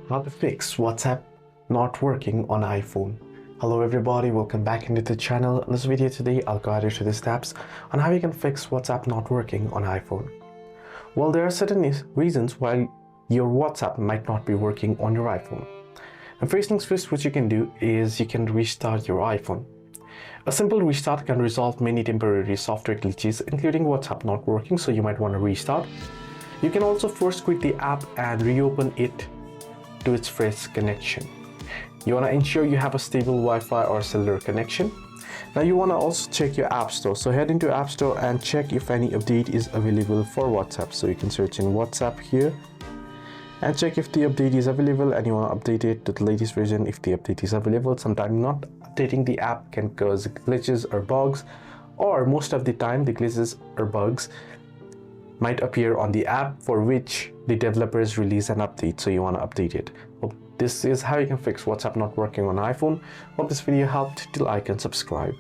How to fix WhatsApp not working on iPhone. Hello everybody, welcome back into the channel. In this video today, I'll guide you through the steps on how you can fix WhatsApp not working on iPhone. Well, there are certain reasons why your WhatsApp might not be working on your iPhone. And first things first, what you can do is you can restart your iPhone. A simple restart can resolve many temporary software glitches, including WhatsApp not working, so you might want to restart. You can also force quit the app and reopen it to its fresh connection. You want to ensure you have a stable Wi-Fi or cellular connection. Now you want to also check your App Store. So head into App Store and check if any update is available for WhatsApp. So you can search in WhatsApp here and check if the update is available, and you want to update it to the latest version if the update is available. Sometimes not updating the app can cause glitches or bugs, or most of the time the glitches or bugs might appear on the app for which the developers release an update, so you want to update it. Well, this is how you can fix WhatsApp not working on iPhone. Hope this video helped. Till like and subscribe.